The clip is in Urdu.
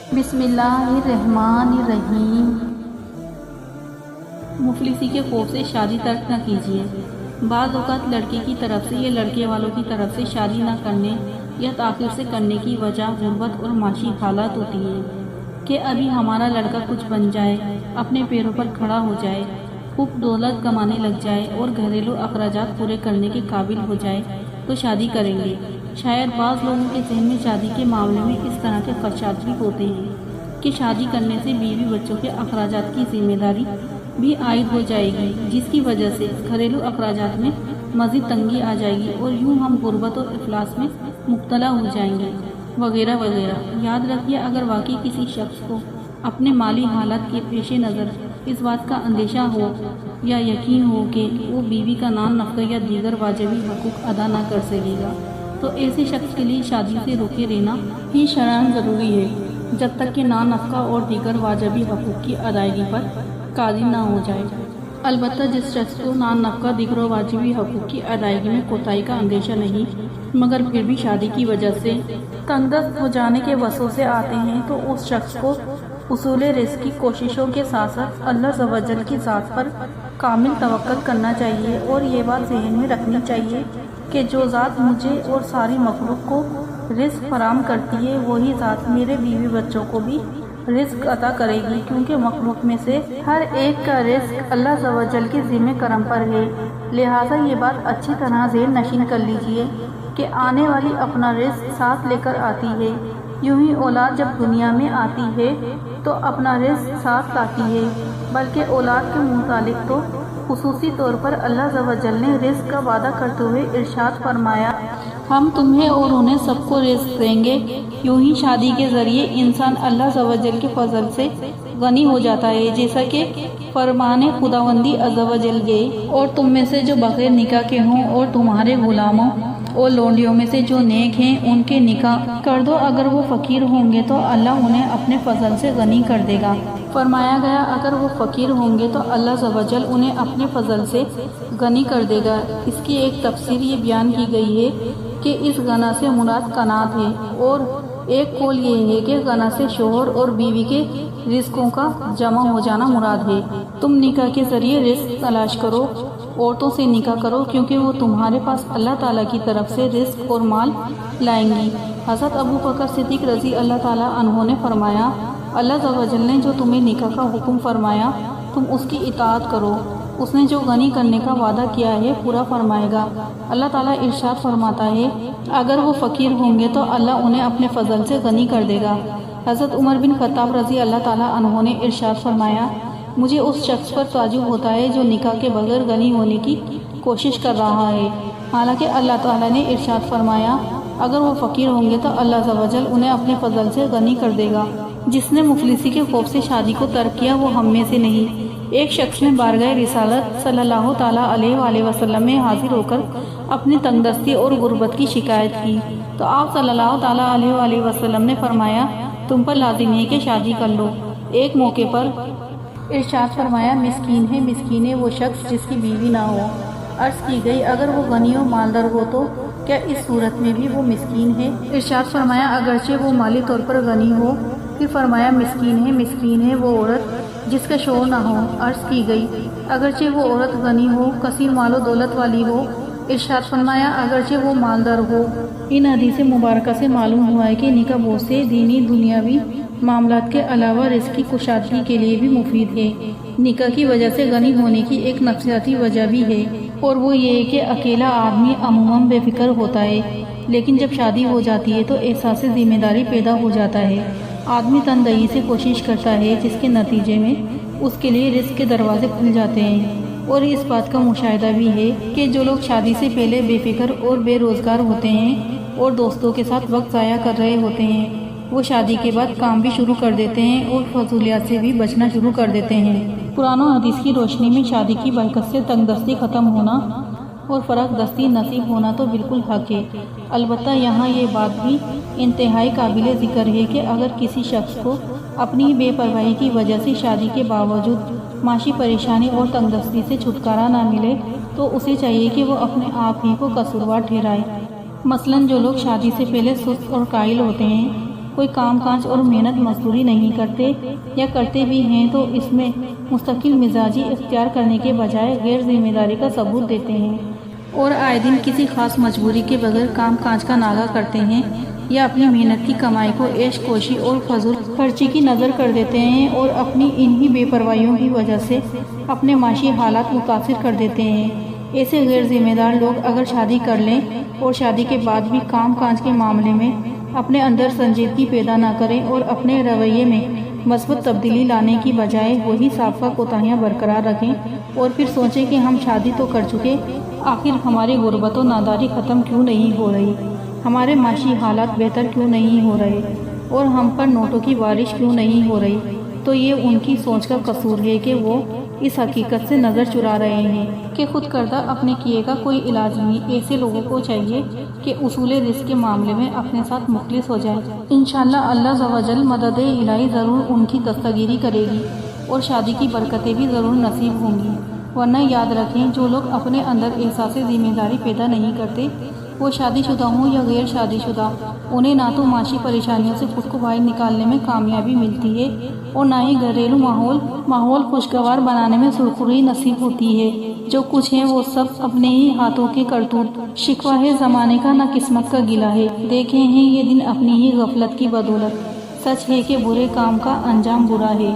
بسم اللہ الرحمن الرحیم۔ مفلسی کے خوف سے شادی ترک نہ کیجیے۔ بعض اوقات لڑکے کی طرف سے یا لڑکے والوں کی طرف سے شادی نہ کرنے یا تاخیر سے کرنے کی وجہ غربت اور معاشی حالات ہوتی ہے کہ ابھی ہمارا لڑکا کچھ بن جائے، اپنے پیروں پر کھڑا ہو جائے، خوب دولت کمانے لگ جائے اور گھریلو اخراجات پورے کرنے کے قابل ہو جائے تو شادی کریں گے۔ شاید بعض لوگوں کے ذہن میں شادی کے معاملے میں اس طرح کے خدشات بھی ہوتے ہیں کہ شادی کرنے سے بیوی بچوں کے اخراجات کی ذمہ داری بھی عائد ہو جائے گی، جس کی وجہ سے گھریلو اخراجات میں مزید تنگی آ جائے گی اور یوں ہم غربت اور افلاس میں مبتلا ہو جائیں گے، وغیرہ وغیرہ۔ یاد رکھیے، اگر واقعی کسی شخص کو اپنے مالی حالات کے پیش نظر اس بات کا اندیشہ ہو یا یقین ہو کہ وہ بیوی کا نان نفقہ یا دیگر واجبی حقوق ادا نہ کر سکے گا، تو ایسے شخص کے لیے شادی سے روکے رہنا ہی شرعاً ضروری ہے، جب تک کہ نان نفقہ اور دیگر واجبی حقوق کی ادائیگی پر قادر نہ ہو جائے۔ البتہ جس شخص کو نان نفقہ دیگر واجبی حقوق کی ادائیگی میں کوتاہی کا اندیشہ نہیں، مگر پھر بھی شادی کی وجہ سے تنگ دست ہو جانے کے وسوسے آتے ہیں، تو اس شخص کو حصول رزق کی کوششوں کے ساتھ ساتھ اللہ عز و جل کی ذات پر کامل توکل کرنا چاہیے اور یہ بات ذہن میں رکھنی چاہیے کہ جو ذات مجھے اور ساری مخلوق کو رزق فراہم کرتی ہے، وہی ذات میرے بیوی بچوں کو بھی رزق عطا کرے گی، کیونکہ مخلوق میں سے ہر ایک کا رزق اللہ عز و جل کے ذمہ کرم پر ہے۔ لہٰذا یہ بات اچھی طرح ذہن نشین کر لیجئے کہ آنے والی اپنا رزق ساتھ لے کر آتی ہے، یوں ہی اولاد جب دنیا میں آتی ہے تو اپنا رزق ساتھ لاتی ہے، بلکہ اولاد کے متعلق تو خصوصی طور پر اللہ عز و جل نے رزق کا وعدہ کرتے ہوئے ارشاد فرمایا، ہم تمہیں اور انہیں سب کو رزق دیں گے۔ یوں ہی شادی کے ذریعے انسان اللہ عز و جل کے فضل سے غنی ہو جاتا ہے، جیسا کہ فرمان خداوندی عز و جل ہے، اور تم میں سے جو بغیر نکاح کے ہوں اور تمہارے غلاموں اور لونڈیوں میں سے جو نیک ہیں ان کے نکاح کر دو، اگر وہ فقیر ہوں گے تو اللہ انہیں اپنے فضل سے غنی کر دے گا۔ فرمایا گیا اگر وہ فقیر ہوں گے تو اللہ عز و جل انہیں اپنے فضل سے غنی کر دے گا۔ اس کی ایک تفسیر یہ بیان کی گئی ہے کہ اس غنا سے مراد قناعت ہے، اور ایک قول یہ ہے کہ غنا سے شوہر اور بیوی کے رزقوں کا جمع ہو جانا مراد ہے۔ تم نکاح کے ذریعے رزق تلاش کرو، عورتوں سے نکاح کرو، کیونکہ وہ تمہارے پاس اللہ تعالیٰ کی طرف سے رزق اور مال لائیں گی۔ حضرت ابو بکر صدیق رضی اللہ تعالیٰ عنہ نے فرمایا، اللہ عز و جل نے جو تمہیں نکاح کا حکم فرمایا تم اس کی اطاعت کرو، اس نے جو غنی کرنے کا وعدہ کیا ہے پورا فرمائے گا۔ اللہ تعالیٰ ارشاد فرماتا ہے اگر وہ فقیر ہوں گے تو اللہ انہیں اپنے فضل سے غنی کر دے گا۔ حضرت عمر بن خطاب رضی اللہ تعالیٰ عنہ نے ارشاد فرمایا، مجھے اس شخص پر تعجب ہوتا ہے جو نکاح کے بغیر غنی ہونے کی کوشش کر رہا ہے، حالانکہ اللہ تعالیٰ نے ارشاد فرمایا اگر وہ فقیر ہوں گے تو اللہ عز و جل انہیں اپنے فضل سے غنی کر دے گا۔ جس نے مفلسی کے خوف سے شادی کو ترک کیا وہ ہم میں سے نہیں۔ ایک شخص نے بارگاہ رسالت صلی اللہ تعالیٰ علیہ وآلہ وسلم میں حاضر ہو کر اپنی تنگ دستی اور غربت کی شکایت کی، تو آپ صلی اللہ تعالیٰ علیہ وآلہ وسلم نے فرمایا تم پر لازم ہے کہ شادی کر لو۔ ایک موقع پر ارشاد فرمایا مسکین ہے وہ شخص جس کی بیوی نہ ہو۔ عرض کی گئی اگر وہ غنی و مالدار ہو تو کیا اس صورت میں بھی وہ مسکین ہے؟ ارشاد فرمایا اگرچہ وہ مالی طور پر غنی ہو۔ پھر فرمایا مسکین ہے وہ عورت جس کا شوہر نہ ہو۔ عرض کی گئی اگرچہ وہ عورت غنی ہو، کثیر مال و دولت والی ہو۔ ارشاد فرمایا اگرچہ وہ مالدار ہو۔ ان حدیث مبارکہ سے معلوم ہوا ہے کہ نکاح بہت سے دینی دنیاوی معاملات کے علاوہ رزق کی کشادگی کے لیے بھی مفید ہے۔ نکاح کی وجہ سے غنی ہونے کی ایک نفسیاتی وجہ بھی ہے، اور وہ یہ ہے کہ اکیلا آدمی عموماً بے فکر ہوتا ہے، لیکن جب شادی ہو جاتی ہے تو احساس ذمہ داری پیدا ہو جاتا ہے۔ آدمی تنہائی سے کوشش کرتا ہے، جس کے نتیجے میں اس کے لیے رزق کے دروازے کھل جاتے ہیں۔ اور اس بات کا مشاہدہ بھی ہے کہ جو لوگ شادی سے پہلے بے فکر اور بے روزگار ہوتے ہیں اور دوستوں کے ساتھ وقت ضائع کر رہے ہوتے ہیں، وہ شادی کے بعد کام بھی شروع کر دیتے ہیں اور فضولیات سے بھی بچنا شروع کر دیتے ہیں۔ قرآن و حدیث کی روشنی میں شادی کی برکت سے تنگ دستی ختم ہونا اور فرق دستی نصیب ہونا تو بالکل حق ہے۔ البتہ یہاں یہ بات بھی انتہائی قابل ذکر ہے کہ اگر کسی شخص کو اپنی بے پرواہی کی وجہ سے شادی کے باوجود معاشی پریشانی اور تنگ دستی سے چھٹکارا نہ ملے تو اسے چاہیے کہ وہ اپنے آپ ہی کو قصوروار ٹھہرائے۔ مثلاً جو لوگ شادی سے پہلے سست اور قائل ہوتے ہیں کوئی کام کاج اور محنت مزدوری نہیں کرتے یا کرتے بھی ہیں تو اس میں مستقل مزاجی اختیار کرنے کے بجائے غیر ذمہ داری کا ثبوت دیتے ہیں اور آئے دن کسی خاص مجبوری کے بغیر کام کاج کا ناغہ کرتے ہیں یا اپنی محنت کی کمائی کو عیش کوشی اور فضول خرچی کی نظر کر دیتے ہیں اور اپنی انہی بے پرواہیوں کی وجہ سے اپنے معاشی حالات متاثر کر دیتے ہیں۔ ایسے غیر ذمہ دار لوگ اگر شادی کر لیں اور شادی کے بعد بھی کام کاج کے معاملے میں اپنے اندر سنجیدگی پیدا نہ کریں اور اپنے رویے میں مثبت تبدیلی لانے کی بجائے وہی سابقہ کوتاہیاں برقرار رکھیں اور پھر سوچیں کہ ہم شادی تو کر چکے، آخر ہماری غربت و ناداری ختم کیوں نہیں ہو رہی، ہمارے معاشی حالات بہتر کیوں نہیں ہو رہے اور ہم پر نوٹوں کی بارش کیوں نہیں ہو رہی، تو یہ ان کی سوچ کا قصور ہے کہ وہ اس حقیقت سے نظر چرا رہے ہیں کہ خود کردہ اپنے کیے کا کوئی علاج نہیں۔ ایسے لوگوں کو چاہیے کہ اصول رزق کے معاملے میں اپنے ساتھ مخلص ہو جائے۔ انشاءاللہ اللہ عز و جل مدد الہی ضرور ان کی دستگیری کرے گی اور شادی کی برکتیں بھی ضرور نصیب ہوں گی، ورنہ یاد رکھیں جو لوگ اپنے اندر احساس ذمہ داری پیدا نہیں کرتے، وہ شادی شدہ ہوں یا غیر شادی شدہ، انہیں نہ تو معاشی پریشانیوں سے خود کو باہر نکالنے میں کامیابی ملتی ہے اور نہ ہی گھریلو ماحول خوشگوار بنانے میں سرخروئی نصیب ہوتی ہے۔ جو کچھ ہے وہ سب اپنے ہی ہاتھوں کے کرتوت، شکوہ ہے زمانے کا نہ قسمت کا گلہ ہے۔ دیکھے ہیں یہ دن اپنی ہی غفلت کی بدولت، سچ ہے کہ برے کام کا انجام برا ہے۔